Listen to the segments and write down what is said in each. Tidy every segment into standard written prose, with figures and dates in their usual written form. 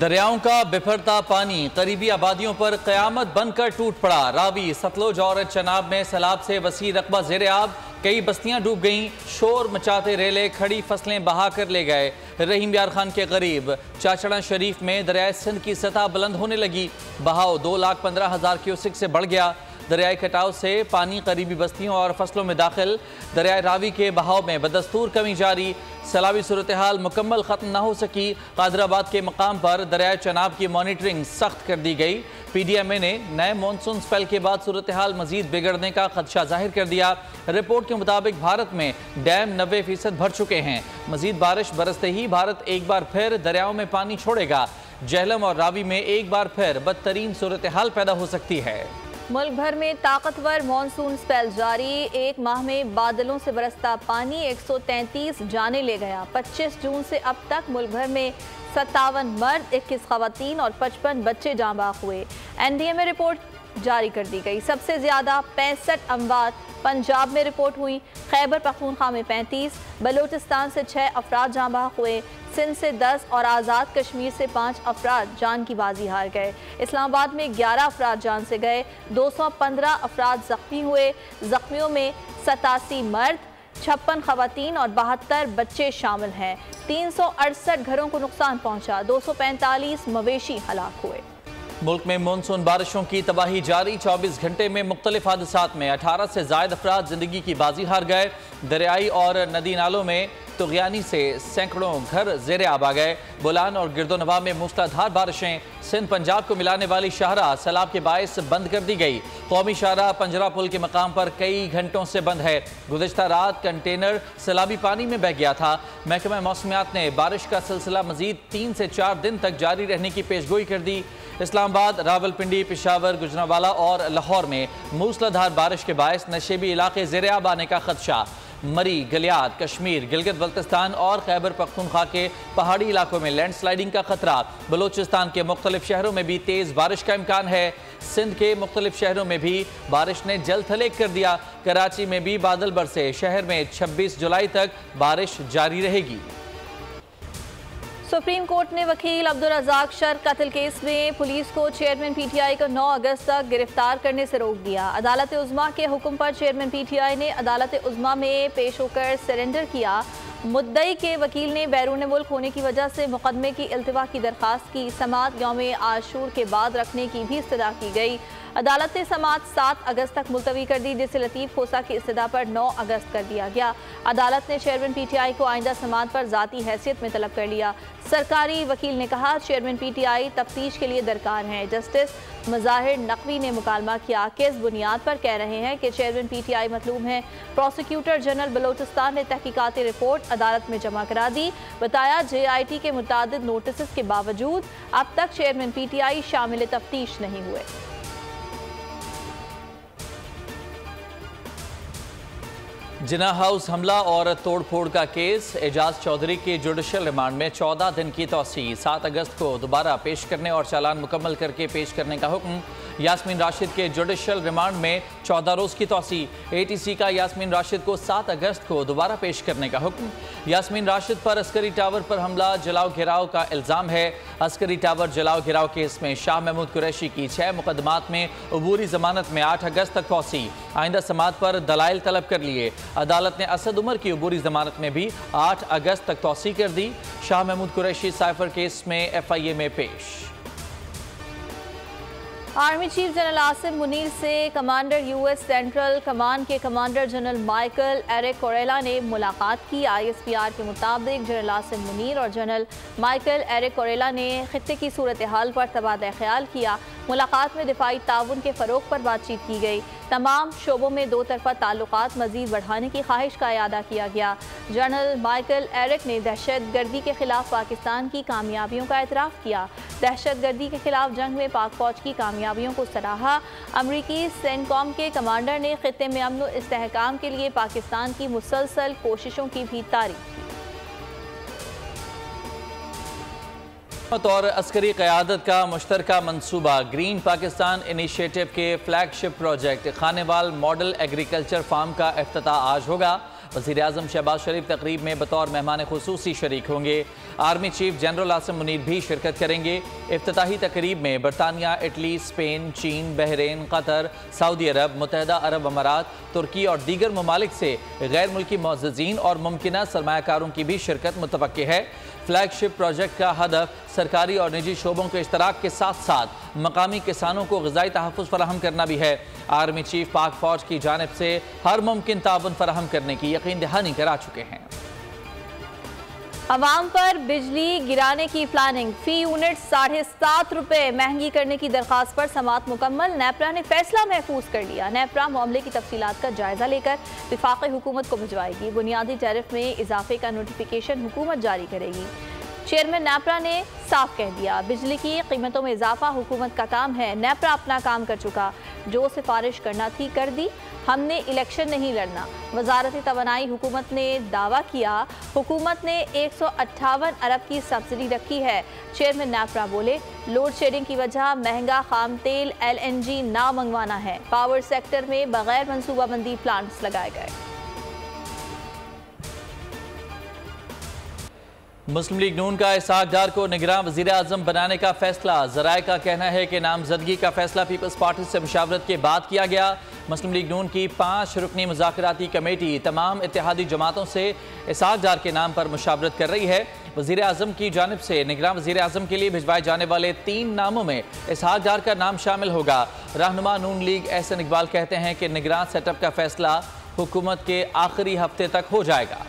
दरियाओं का बिफरता पानी करीबी आबादियों पर कयामत बनकर टूट पड़ा। रावी, सतलुज और चनाब में सैलाब से वसी रकबा ज़ेरे आब, कई बस्तियां डूब गईं। शोर मचाते रेले खड़ी फसलें बहा कर ले गए। रहीम यार खान के करीब चाचड़ा शरीफ में दरियाए सिंध की सतह बुलंद होने लगी। बहाव 2,15,000 क्यूसिक से बढ़ गया। दरियाई कटाव से पानी करीबी बस्तियों और फसलों में दाखिल। दरियाए रावी के बहाव में बदस्तूर कमी जारी। सैलाबी सूरत हाल मुकम्मल ख़त्म न हो सकी। कादराबाद के मकाम पर दरियाए चनाब की मॉनिटरिंग सख्त कर दी गई। PDMA ने नए मानसून स्पेल के बाद सूरत हाल मजीद बिगड़ने का खदशा जाहिर कर दिया। रिपोर्ट के मुताबिक भारत में डैम 90% भर चुके हैं। मजीद बारिश बरसते ही भारत एक बार फिर दरियाओं में पानी छोड़ेगा। झेलम और रावी में एक बार फिर बदतरीन सूरत हाल पैदा हो सकती है। मुल्क भर में ताकतवर मानसून स्पेल जारी। एक माह में बादलों से बरसता पानी 133 जाने ले गया। 25 जून से अब तक मुल्क भर में 57 मर्द, 21 खवातीन और 55 बच्चे जाँ बाख हुए। NDMA रिपोर्ट जारी कर दी गई। सबसे ज्यादा 65 अमवात पंजाब में रिपोर्ट हुई। खैबर पख्तूनख्वा में 35, बलूचिस्तान से 6 अफराद जाँ बाख हुए। सिंध से 10 और आज़ाद कश्मीर से 5 अफराद जान की बाजी हार गए। इस्लामाबाद में 11 अफराद जान से गए। 215 अफराद जख्मी हुए। जख्मियों में 87 मर्द, 56 खवातीन और 72 बच्चे शामिल हैं। 368 घरों को नुकसान पहुंचा। 245 मवेशी हलाक हुए। मुल्क में मानसून बारिशों की तबाही जारी। 24 घंटे में मुख्तलिफ हादसात में 18 से ज़ायद अफराद जिंदगी की बाजी हार गए। दरियाई और नदी नालों में तुगयानी से सैकड़ों घर ज़ेरे आब आ गए। बोलान और गिरदोनवा में मूसलाधार बारिशें। सिंध पंजाब को मिलाने वाली शाहराह सैलाब के बायस बंद कर दी गई। कौमी शाहराह पंजरा पुल के मकाम पर कई घंटों से बंद है। गुज़िश्ता रात कंटेनर सैलाबी पानी में बह गया था। महकमा मौसमियात ने बारिश का सिलसिला मजीद 3 से 4 दिन तक जारी रहने की पेशगोई कर दी। इस्लामाबाद, रावलपिंडी, पेशावर, गुजरांवाला और लाहौर में मूसलाधार बारिश के बायस नशेबी इलाके ज़ेरे आब आने का खदशा। मरी, गलियात, कश्मीर, गिलगित बल्तिस्तान और खैबर पख्तूनख्वा के पहाड़ी इलाकों में लैंडस्लाइडिंग का खतरा। बलोचिस्तान के मुख्तलिफ शहरों में भी तेज़ बारिश का इम्कान है। सिंध के मुख्तलिफ शहरों में भी बारिश ने जल थलेग कर दिया। कराची में भी बादल बरसे। शहर में 26 जुलाई तक बारिश जारी रहेगी। सुप्रीम कोर्ट ने वकील अब्दुल रज़ाक शर कत्ल केस में पुलिस को चेयरमैन PTI को 9 अगस्त तक गिरफ्तार करने से रोक दिया। अदालत उज़्मा के हुक्म पर चेयरमैन PTI ने अदालत उज़्मा में पेश होकर सरेंडर किया। मुद्दई के वकील ने बैरून मुल्क होने की वजह से मुकदमे की इल्तिवा की दरख्वास्त की। समात यौम आशूर के बाद रखने की भी इस्तदा की गई। अदालत ने समात 7 अगस्त तक मुलतवी कर दी, जिसे लतीफ़ खोसा की इस्तदा पर 9 अगस्त कर दिया गया। अदालत ने चेयरमैन PTI को आइंदा समात पर ज़ाती हैसियत में तलब कर लिया। सरकारी वकील ने कहा, चेयरमैन PTI तफ्तीश के लिए दरकार हैं। जस्टिस मज़ाहिर नकवी ने मुकालमा किया। किस बुनियाद पर कह रहे हैं कि चेयरमैन PTI मतलूब हैं? प्रोसिक्यूटर जनरल बलोचिस्तान ने तहकीकाती रिपोर्ट अदालत में जमा करा दी। बताया, JIT के मुतादिद नोटिस के बावजूद अब तक चेयरमैन PTI शामिल तफ्तीश नहीं हुए। जिना हाउस हमला और तोड़फोड़ का केस। एजाज चौधरी के जुडिशल रिमांड में 14 दिन की तौसी। 7 अगस्त को दोबारा पेश करने और चालान मुकम्मल करके पेश करने का हुक्म। यास्मीन राशिद के जुडिशल रिमांड में 14 रोज़ की तौसी। ATC का यास्मीन राशिद को 7 अगस्त को दोबारा पेश करने का हुक्म। यास्मीन राशिद पर अस्करी टावर पर हमला, जलाओ घिराव का इल्ज़ाम है। अस्करी टावर जलाओ घिराव केस में शाह महमूद कुरैशी की 6 मुकदमात में अबूरी जमानत में 8 अगस्त तक तौसी। आइंदा समात पर दलाइल तलब कर लिए। अदालत ने असद उमर की अबूरी जमानत में भी 8 अगस्त तक तौसी कर दी। शाह महमूद कुरैशी साइफर केस में FIA में पेश। Army chief general Asim Munir से कमांडर US सेंट्रल कमांड के कमांडर जनरल माइकल एरिक कोरेला ने मुलाकात की। ISPR के मुताबिक जनरल आसिम मुनीर और जनरल माइकल एरिक कोरेला ने खित्ते की सूरत हाल पर तबादला ख्याल किया। मुलाकात में दिफाई ताउन के फ़रोग पर बातचीत की गई। तमाम शोबों में दो तरफ़ा ताल्लुकात मज़ीद बढ़ाने की ख्वाहिश का इयादा किया गया। जनरल माइकल एरिक ने दहशत गर्दी के खिलाफ पाकिस्तान की कामयाबियों का एतराफ़ किया। दहशत गर्दी के खिलाफ जंग में पाक फ़ौज की कामयाबियों को सराहा। अमरीकी सेंटकॉम के कमांडर ने खित्ते में अमन व इस्तेहकाम के लिए पाकिस्तान की मुसलसल कोशिशों की भी तारीफ की। और अस्करी क़यादत का मुश्तरका मनसूबा। ग्रीन पाकिस्तान इनिशिएटिव के flagship project Khanewal model agriculture farm का इफ्तिताह आज होगा। वज़ीर-ए-आज़म शहबाज शरीफ तकरीब में बतौर मेहमान खुसूसी शरीक होंगे। Army chief general Asim Munir भी शिरकत करेंगे। इफ्तिताही तकरीब में बरतानिया, इटली, स्पेन, चीन, बहरीन, कतर, सऊदी अरब, मुत्तहिदा अरब अमारात, तुर्की और दीगर ममालिक से गैर मुल्की मुअज़्ज़िज़ीन और मुमकिना सरमायाकारों की भी शिरकत मुतवक्की है। फ्लैगशिप प्रोजेक्ट का हदफ सरकारी और निजी शोबों के इश्तराक के साथ साथ मकामी किसानों को ग़िज़ाई तहफ़्फ़ुज़ फराहम करना भी है। आर्मी चीफ पाक फ़ौज की जानिब से हर मुमकिन ताउन फराहम करने की यकीन दहानी करा चुके हैं। अवाम पर बिजली गिराने की प्लानिंग, फी यूनिट 7.5 रुपये महंगी करने की दरख्वास्त पर समाअत मुकम्मल। नेपरा ने फैसला महफूज कर लिया। नेपरा मामले की तफसीलात का जायजा लेकर विफाक़ी हुकूमत को भिजवाएगी। बुनियादी टैरिफ में इजाफे का नोटिफिकेशन हुकूमत जारी करेगी। चेयरमैन नेपरा ने साफ कह दिया, बिजली की कीमतों में इजाफा हुकूमत का काम है। नेपरा अपना काम कर चुका, जो सिफारिश करना थी कर दी, हमने इलेक्शन नहीं लड़ना। वजारत तवानाई हुकूमत ने दावा किया, हुकूमत ने 158 अरब की सब्सिडी रखी है। चेयरमैन नेपरा बोले, लोड शेडिंग की वजह महंगा खाम तेल LNG ना मंगवाना है। पावर सेक्टर में बगैर मनसूबाबंदी प्लांट्स लगाए गए। मुस्लिम लीग नून का इसहाक डार को निगरान वज़ीर-ए-आज़म बनाने का फैसला। ज़राए का कहना है कि नामजदगी का फैसला पीपल्स पार्टी से मुशावरत के बाद किया गया। मुस्लिम लीग नून की 5 रुकनी मुज़ाकराती कमेटी तमाम इत्तेहादी जमातों से इसहाक डार के नाम पर मुशावरत कर रही है। वज़ीर-ए-आज़म की जानिब से निगरान वज़ीर-ए-आज़म के लिए भिजवाए जाने वाले 3 नामों में इसहाक डार का नाम शामिल होगा। रहनुमा नून लीग एहसन इकबाल कहते हैं कि निगरान सेटअप का फैसला हुकूमत के आखिरी हफ्ते तक हो जाएगा।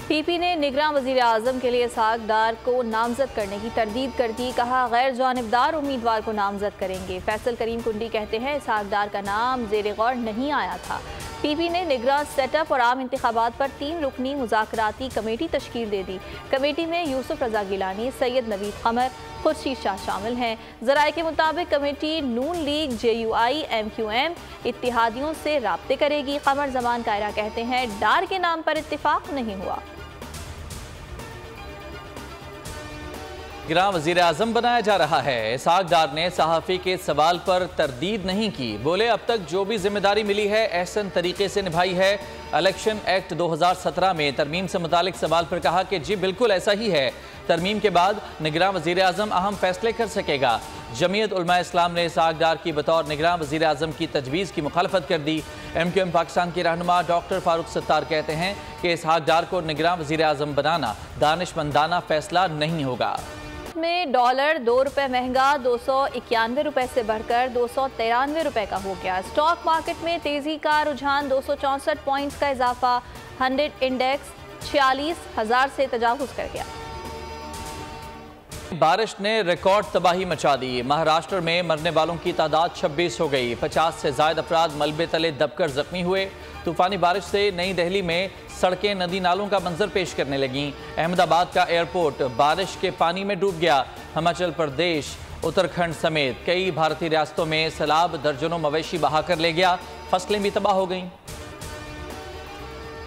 पीपी ने निगरान वज़ीर-ए-आज़म के लिए इसहाक डार को नामजद करने की तरदीद कर दी। कहा, गैर जानिबदार उम्मीदवार को नामजद करेंगे। फैसल करीम कुंडी कहते हैं, इसहाक डार का नाम ज़ेर गौर नहीं आया था। पीपी ने निगरान सेटअप और आम इंतखाबात पर 3 रुकनी मुज़ाकराती कमेटी तश्कील दे दी। कमेटी में यूसुफ रजा गिलानी, सैयद नवीद कमर, खुर्शीद शाह शामिल हैं। ज़राए के मुताबिक कमेटी नून लीग, JUI, MQM इत्तिहादियों से राब्ते करेगी। कमर जमान कायरा कहते हैं, डार के नाम पर इत्तिफाक नहीं हुआ। निगरान वज़ीर-ए-आज़म बनाया जा रहा है। इसहाक डार ने सहाफ़ी के सवाल पर तरदीद नहीं की। बोले, अब तक जो भी जिम्मेदारी मिली है एहसन तरीके से निभाई है। इलेक्शन एक्ट 2017 में तरमीम से मुतालिक सवाल पर कहा कि जी बिल्कुल ऐसा ही है। तरमीम के बाद निगरान वज़ीर-ए-आज़म अहम फैसले कर सकेगा। जमीयत उलमा इस्लाम ने इसहाक डार की बतौर निगरान वज़ीर-ए-आज़म की तजवीज़ की मुखालफत कर दी। MQM पाकिस्तान के रहनुमा डॉक्टर फारूक सत्तार कहते हैं कि इसहाक डार को निगरान वज़ीर-ए-आज़म बनाना दानिशमंदाना फैसला नहीं होगा। में डॉलर 2 रुपये महंगा 291 रुपये से बढ़कर 293 रुपये का हो गया। स्टॉक मार्केट में तेजी का रुझान, 264 पॉइंट्स का इजाफा। 100 इंडेक्स 46,000 से तजावुज कर गया। बारिश ने रिकॉर्ड तबाही मचा दी। महाराष्ट्र में मरने वालों की तादाद 26 हो गई। 50 से ज़ायद अफराद मलबे तले दबकर जख्मी हुए। तूफानी बारिश से नई दिल्ली में सड़कें नदी नालों का मंजर पेश करने लगीं। अहमदाबाद का एयरपोर्ट बारिश के पानी में डूब गया। हिमाचल प्रदेश, उत्तराखंड समेत कई भारतीय रियासतों में सैलाब दर्जनों मवेशी बहा कर ले गया। फसलें भी तबाह हो गईं।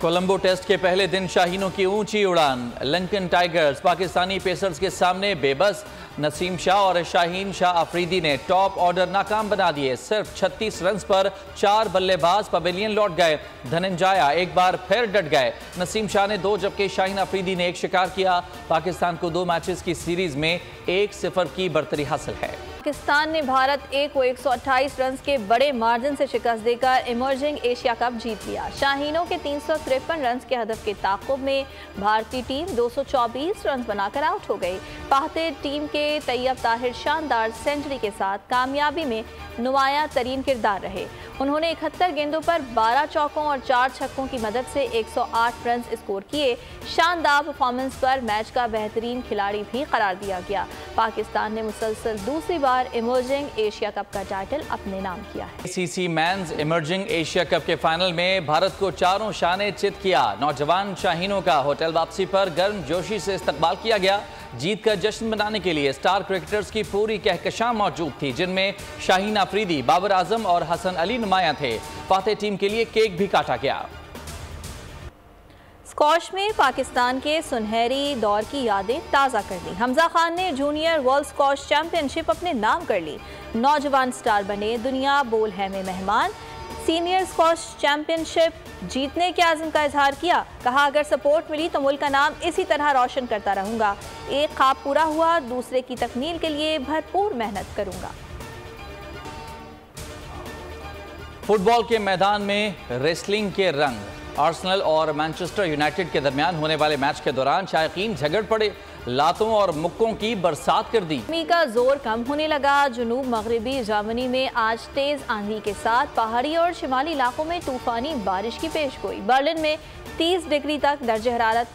कोलंबो टेस्ट के पहले दिन शाहीनों की ऊंची उड़ान। लंकन टाइगर्स पाकिस्तानी पेसर्स के सामने बेबस। नसीम शाह और शाहीन शाह अफरीदी ने टॉप ऑर्डर नाकाम बना दिए। सिर्फ 36 रन पर 4 बल्लेबाज पवेलियन लौट गए। धनंजया एक बार फिर डट गए। नसीम शाह ने 2 जबकि शाहीन अफरीदी ने 1 शिकार किया। पाकिस्तान को 2 मैचेस की सीरीज में 1-0 की बढ़तरी हासिल है। पाकिस्तान ने भारत ए को 128 रन के बड़े मार्जिन से शिकस्त देकर इमर्जिंग एशिया कप जीत लिया। शाहीनों के 353 रन के हदफ के ताक़ुब में भारतीय टीम 224 रन बनाकर आउट हो गई। फातेह टीम के तैयब ताहिर शानदार सेंचुरी के साथ कामयाबी में नुमायां तरीन किरदार रहे। उन्होंने 71 गेंदों पर 12 चौकों और 4 छक्कों की मदद से 108 रन स्कोर किए। शानदार परफॉर्मेंस पर मैच का बेहतरीन खिलाड़ी भी करार दिया गया। पाकिस्तान ने मुसलसल दूसरी बार इमर्जिंग एशिया कप का टाइटल अपने नाम किया है। ACC men's emerging Asia cup के फाइनल में भारत को चारों शाने चित किया। नौजवान शाहीनों का होटल वापसी पर गर्म जोशी से इस्तकबाल किया गया। जीत का जश्न मनाने के लिए स्टार क्रिकेटर्स की पूरी कहकशां मौजूद थी, जिनमें शाहीन अफरीदी, बाबर आजम और हसन अली नुमाया थे। फातेह टीम के लिए केक भी काटा गया। स्कॉश में पाकिस्तान के सुनहरी दौर की यादें ताज़ा कर दी। हमजा खान ने जूनियर वर्ल्ड स्कॉश चैंपियनशिप अपने नाम कर ली। नौजवान स्टार बने दुनिया बोल है में मेहमान। सीनियर स्कॉश चैंपियनशिप जीतने के आज़म का इजहार किया। कहा, अगर सपोर्ट मिली तो मुल्क का नाम इसी तरह रोशन करता रहूंगा। एक ख्वाब पूरा हुआ, दूसरे की तकमील के लिए भरपूर मेहनत करूंगा। फुटबॉल के मैदान में रेसलिंग के रंग। आर्सेनल और मैनचेस्टर यूनाइटेड के दरमियान होने वाले मैच के दौरान शायकीन झगड़ पड़े, लातों और मुक्कों की बरसात कर दी। गर्मी का जोर कम होने लगा। जनूब मगरबी जर्मनी में आज तेज आंधी के साथ पहाड़ी और शिमाली इलाकों में तूफानी बारिश की पेशगोई। बर्लिन में 30 डिग्री तक दर्ज हरारत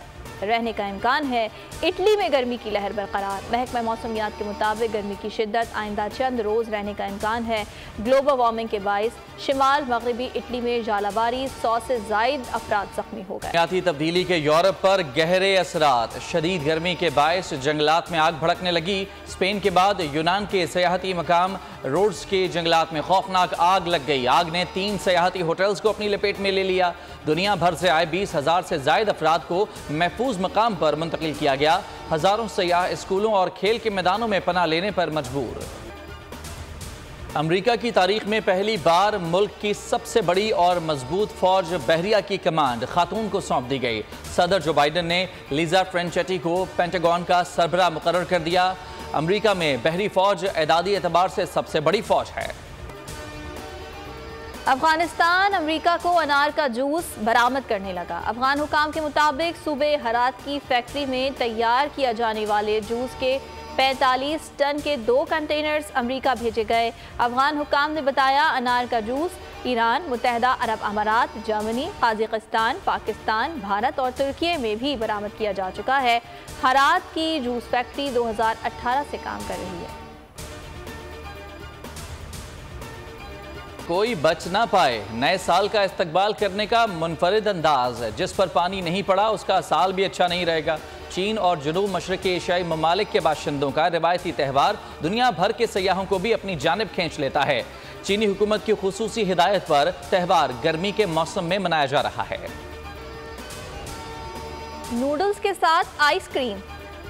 रहने का इम्कान है। इटली में गर्मी की लहर बरकरार। महकमा मौसमियात के मुताबिक गर्मी की शिद्दत आइंदा चंद रोज रहने का इम्कान है। ग्लोबल वार्मिंग के बाइस शिमाल मगरबी इटली में जालाबारी, 100 से जायद अफराद जख्मी हो गए। मौसमियाती तब्दीली के यूरोप पर गहरे असरात। शदीद गर्मी के बायस जंगलात में आग भड़कने लगी। स्पेन के बाद यूनान के सयाहती मकाम रोड्स के जंगलात में खौफनाक आग लग गई। आग ने 3 सयाहती होटल्स को अपनी लपेट में ले लिया। दुनिया भर से आए 20,000 से जायद अफराद को महफूज मकाम पर मुंतकिल किया गया। हजारों सयाह स्कूलों और खेल के मैदानों में पनाह लेने पर मजबूर। अमेरिका की तारीख में पहली बार मुल्क की सबसे बड़ी और मजबूत फौज बहरिया की कमांड खातून को सौंप दी गई। सदर जो बाइडन ने लीजा फ्रेंचेटी को पेंटागन का सरबराह मुकर्रर कर दिया। अमेरिका में बहरी फौज एदादी एतबार से सबसे बड़ी फौज है। अफगानिस्तान अमेरिका को अनार का जूस बरामद करने लगा। अफगान हुकाम के मुताबिक सूबे हरात की फैक्ट्री में तैयार किया जाने वाले जूस के 45 टन के 2 कंटेनर्स अमेरिका भेजे गए। अफगान हुकाम ने बताया, अनार का जूस ईरान, मुत्तहदा अरब अमारात, जर्मनी, काज़ाकिस्तान, पाकिस्तान, भारत और तुर्की में भी बरामद किया जा चुका है। हरात की जूस फैक्ट्री 2018 से काम कर रही है। कोई बच ना पाए, नए साल का इस्तकबाल करने का मुनफरिद अंदाज। जिस पर पानी नहीं पड़ा उसका साल भी अच्छा नहीं रहेगा। चीन और जनूब मशरक़ी एशियाई ममालिक के बाशिंदों का रिवायती त्यौहार दुनिया भर के सयाहों को भी अपनी जानिब खींच लेता है। चीनी हुकूमत की खुसूसी हिदायत पर त्यौहार गर्मी के मौसम में मनाया जा रहा है। नूडल्स के साथ आइसक्रीम।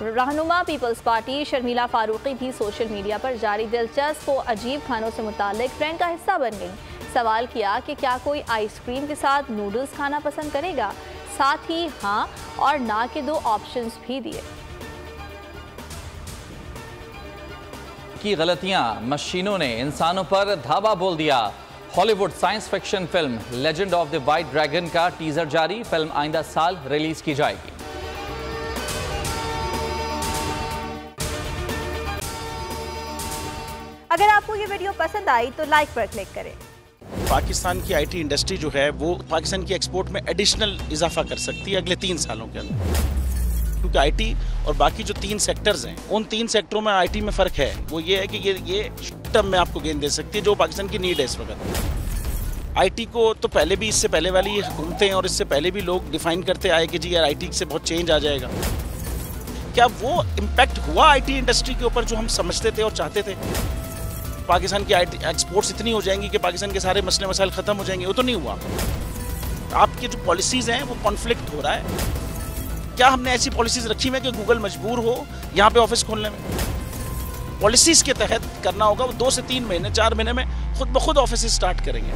रहनुमा पीपल्स पार्टी शर्मिला फारूकी भी सोशल मीडिया पर जारी दिलचस्प और अजीब खानों से मुतालिक ट्रेंड का हिस्सा बन गई। सवाल किया कि क्या कोई आइसक्रीम के साथ नूडल्स खाना पसंद करेगा। साथ ही हाँ और ना के 2 ऑप्शंस भी दिए। की गलतियां मशीनों ने इंसानों पर धावा बोल दिया। Hollywood science fiction film legend of the white dragon का टीजर जारी। फिल्म आइंदा साल रिलीज की जाएगी। अगर आपको ये वीडियो पसंद आई तो लाइक पर क्लिक करें। पाकिस्तान की आईटी इंडस्ट्री जो है वो पाकिस्तान की एक्सपोर्ट में एडिशनल इजाफा कर सकती है अगले 3 सालों के अंदर, क्योंकि आईटी और बाकी जो 3 सेक्टर्स हैं उन 3 सेक्टरों में आईटी में फ़र्क है। वो ये है कि ये टर्म में आपको गेन दे सकती है जो पाकिस्तान की नीड है इस वक्त। आईटी को तो पहले भी, इससे पहले वाली हुकूमतें और इससे पहले भी लोग डिफाइन करते आए कि जी यार आईटी से बहुत चेंज आ जाएगा। क्या वो इम्पैक्ट हुआ आईटी इंडस्ट्री के ऊपर जो हम समझते थे और चाहते थे? पाकिस्तान की आईटी एक्सपोर्ट्स इतनी हो जाएंगी कि पाकिस्तान के सारे मसले मसाइल ख़त्म हो जाएंगे, वो तो नहीं हुआ। आपकी जो पॉलिसीज़ हैं वो कॉन्फ्लिक्ट हो रहा है। क्या हमने ऐसी पॉलिसीज़ रखी हुई है कि गूगल मजबूर हो यहाँ पे ऑफिस खोलने में? पॉलिसीज़ के तहत करना होगा। वो 2 से 3 महीने 4 महीने में खुद ब खुद ऑफिस स्टार्ट करेंगे।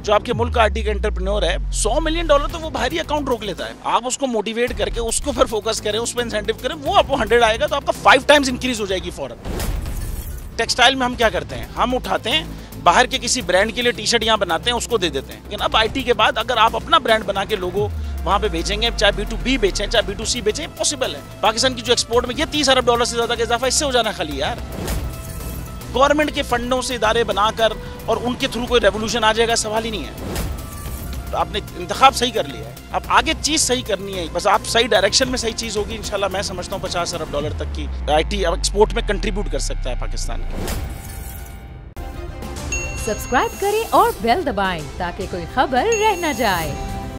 जो आपके मुल्क का आईटी का एंटरप्रेन्योर है, $100 मिलियन तो वो बाहरी अकाउंट रोक लेता है। आप उसको मोटिवेट करके उसको पर फोकस करें, उस पर इंसेंटिव करें, वो आपको 100 आएगा तो आपका 5 टाइम्स इंक्रीज हो जाएगी फौरन। टेक्सटाइल में हम क्या करते हैं, हम उठाते हैं बाहर के किसी ब्रांड के लिए टी शर्ट यहाँ बनाते हैं, उसको दे देते हैं। लेकिन अब आईटी के बाद अगर आप अपना ब्रांड बना के लोगो वहाँ पे बेचेंगे, चाहे B2B बेचें चाहे B2C बेचें, पॉसिबल है। पाकिस्तान की जो एक्सपोर्ट में ये $30 अरब से ज़्यादा का इजाफा इससे हो जाना खाली यार। गवर्नमेंट के फंडों से इदारे बनाकर और उनके थ्रू कोई रेवोल्यूशन आ जाएगा, सवाल ही नहीं है। तो आपने इंतखाब सही कर लिया है, अब आगे चीज़ सही करनी है। बस आप सही डायरेक्शन में सही चीज़ होगी इंशाल्लाह। मैं समझता हूँ $50 अरब तक की आईटी एक्सपोर्ट में कंट्रीब्यूट कर सकता है पाकिस्तान। सब्सक्राइब करें और बेल दबाएं ताकि कोई खबर रह न जाए।